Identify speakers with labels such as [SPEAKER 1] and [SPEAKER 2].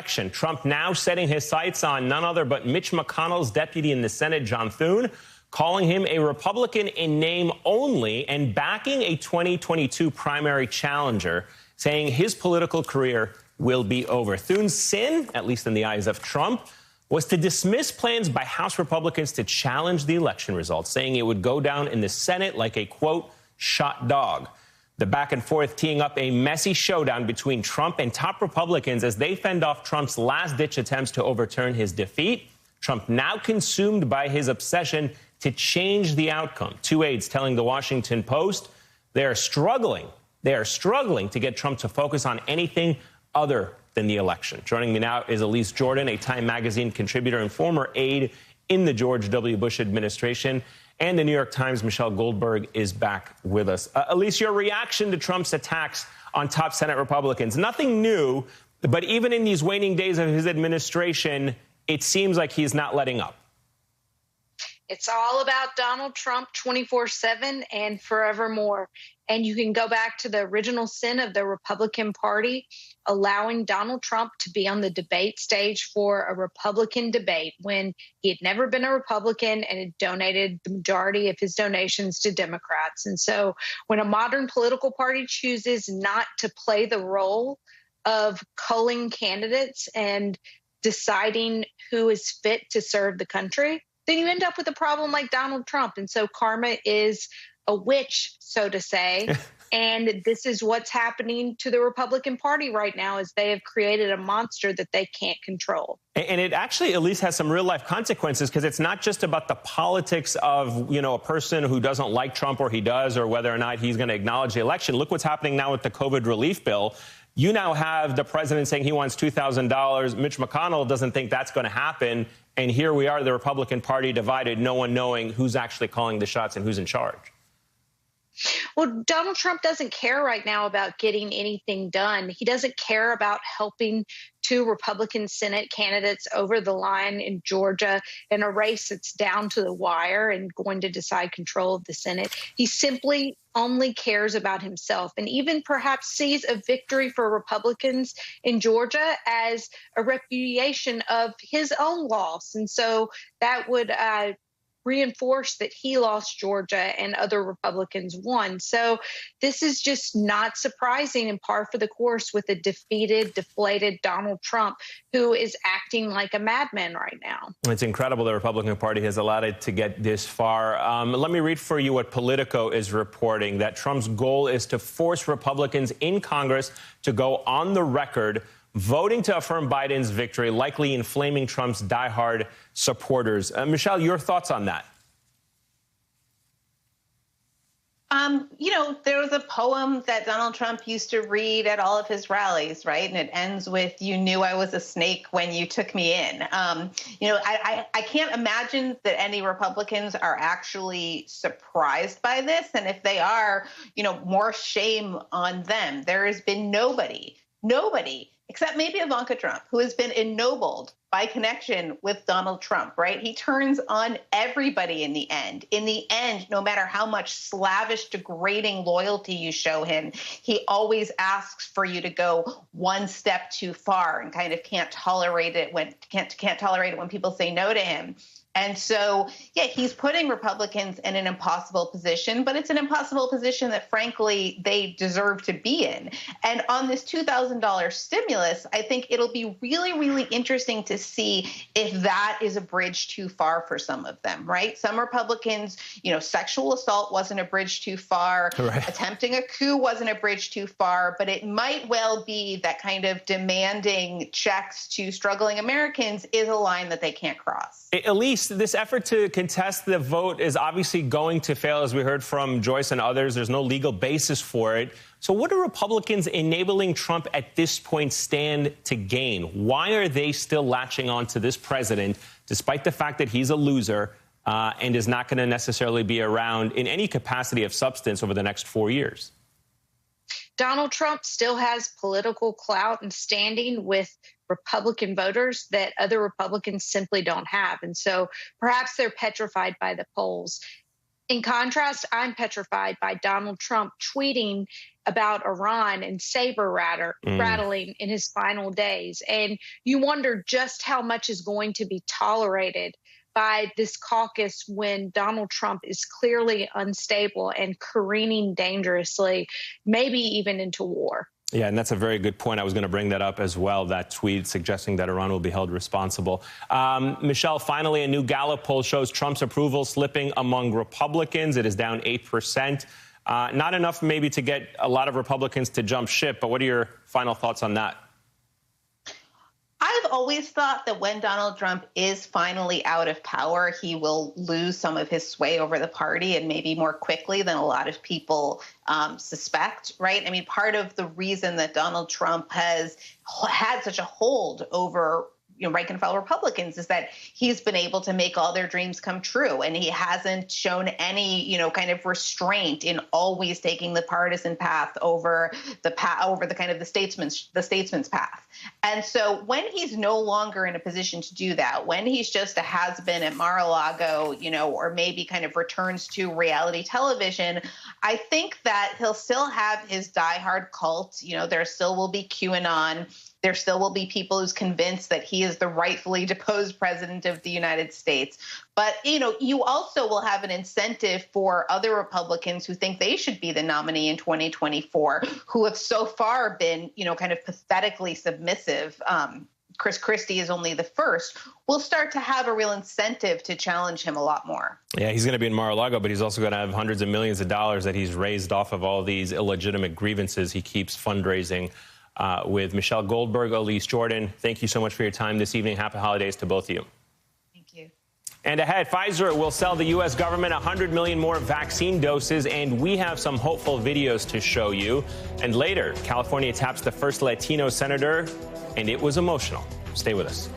[SPEAKER 1] election. Trump now setting his sights on none other but Mitch McConnell's deputy in the Senate, John Thune, calling him a Republican in name only and backing a 2022 primary challenger, saying his political career will be over. Thune's sin, at least in the eyes of Trump, was to dismiss plans by House Republicans to challenge the election results, saying it would go down in the Senate like a, quote, shot dog. The back and forth teeing up a messy showdown between Trump and top Republicans as they fend off Trump's last-ditch attempts to overturn his defeat. Trump now consumed by his obsession to change the outcome. Two aides telling the Washington Post they are struggling to get Trump to focus on anything other than the election. Joining me now is Elise Jordan, a Time Magazine contributor and former aide in the George W. Bush administration. And the New York Times' Michelle Goldberg is back with us. Elise, your reaction to Trump's attacks on top Senate Republicans. Nothing new, but even in these waning days of his administration, it seems like he's not letting up.
[SPEAKER 2] It's all about Donald Trump 24/7 and forevermore. And you can go back to the original sin of the Republican Party, allowing Donald Trump to be on the debate stage for a Republican debate when he had never been a Republican and had donated the majority of his donations to Democrats. And so when a modern political party chooses not to play the role of culling candidates and deciding who is fit to serve the country, then you end up with a problem like Donald Trump. And so karma is a witch, so to say. And this is what's happening to the Republican Party right now, is they have created a monster that they can't control.
[SPEAKER 1] And it actually at least has some real life consequences, because it's not just about the politics of, a person who doesn't like Trump, or he does, or whether or not he's going to acknowledge the election. Look what's happening now with the COVID relief bill. You now have the president saying he wants $2,000. Mitch McConnell doesn't think that's going to happen. And here we are, the Republican Party divided, no one knowing who's actually calling the shots and who's in charge.
[SPEAKER 2] Well, Donald Trump doesn't care right now about getting anything done. He doesn't care about helping two Republican Senate candidates over the line in Georgia in a race that's down to the wire and going to decide control of the Senate. He simply only cares about himself, and even perhaps sees a victory for Republicans in Georgia as a repudiation of his own loss. And so that would reinforce that he lost Georgia and other Republicans won. So this is just not surprising, and par for the course with a defeated, deflated Donald Trump, who is acting like a madman right now.
[SPEAKER 1] It's incredible the Republican Party has allowed it to get this far. Let me read for you what Politico is reporting, that Trump's goal is to force Republicans in Congress to go on the record voting to affirm Biden's victory, likely inflaming Trump's diehard supporters. Michelle, your thoughts on that?
[SPEAKER 3] There was a poem that Donald Trump used to read at all of his rallies, right? And it ends with, "You knew I was a snake when you took me in." I can't imagine that any Republicans are actually surprised by this. And if they are, more shame on them. There has been nobody, except maybe Ivanka Trump, who has been ennobled by connection with Donald Trump, right? He turns on everybody in the end. In the end, no matter how much slavish, degrading loyalty you show him, he always asks for you to go one step too far and kind of can't tolerate it when people say no to him. And so, he's putting Republicans in an impossible position, but it's an impossible position that, frankly, they deserve to be in. And on this $2,000 stimulus, I think it'll be really, really interesting to see if that is a bridge too far for some of them, right? Some Republicans, sexual assault wasn't a bridge too far. Right. Attempting a coup wasn't a bridge too far, but it might well be that kind of demanding checks to struggling Americans is a line that they can't cross.
[SPEAKER 1] Elise, this effort to contest the vote is obviously going to fail, as we heard from Joyce and others. There's no legal basis for it. So what do Republicans enabling Trump at this point stand to gain? Why are they still latching on to this president, despite the fact that he's a loser and is not going to necessarily be around in any capacity of substance over the next 4 years?
[SPEAKER 2] Donald Trump still has political clout and standing with Republican voters that other Republicans simply don't have. And so perhaps they're petrified by the polls. In contrast, I'm petrified by Donald Trump tweeting about Iran and saber rattling in his final days. And you wonder just how much is going to be tolerated by this caucus when Donald Trump is clearly unstable and careening dangerously, maybe even into war.
[SPEAKER 1] Yeah, and that's a very good point. I was going to bring that up as well, that tweet suggesting that Iran will be held responsible. Michelle, finally, a new Gallup poll shows Trump's approval slipping among Republicans. It is down 8%. Not enough maybe to get a lot of Republicans to jump ship, but what are your final thoughts on that?
[SPEAKER 3] I've always thought that when Donald Trump is finally out of power, he will lose some of his sway over the party, and maybe more quickly than a lot of people suspect, right? I mean, part of the reason that Donald Trump has had such a hold over rank and file Republicans is that he's been able to make all their dreams come true, and he hasn't shown any kind of restraint in always taking the partisan path over the kind of the statesman's path. And so when he's no longer in a position to do that, when he's just a has-been at Mar-a-Lago, or maybe kind of returns to reality television, I think that he'll still have his diehard cult. There still will be QAnon. There still will be people who's convinced that he is the rightfully deposed president of the United States. But, you also will have an incentive for other Republicans who think they should be the nominee in 2024, who have so far been, kind of pathetically submissive. Chris Christie is only the first, will start to have a real incentive to challenge him a lot more.
[SPEAKER 1] Yeah, he's going to be in Mar-a-Lago, but he's also going to have hundreds of millions of dollars that he's raised off of all these illegitimate grievances he keeps fundraising with. Michelle Goldberg, Elise Jordan, thank you so much for your time this evening. Happy holidays to both of you.
[SPEAKER 3] Thank you.
[SPEAKER 1] And ahead, Pfizer will sell the U.S. government 100 million more vaccine doses, and we have some hopeful videos to show you. And later, California taps the first Latino senator, and it was emotional. Stay with us.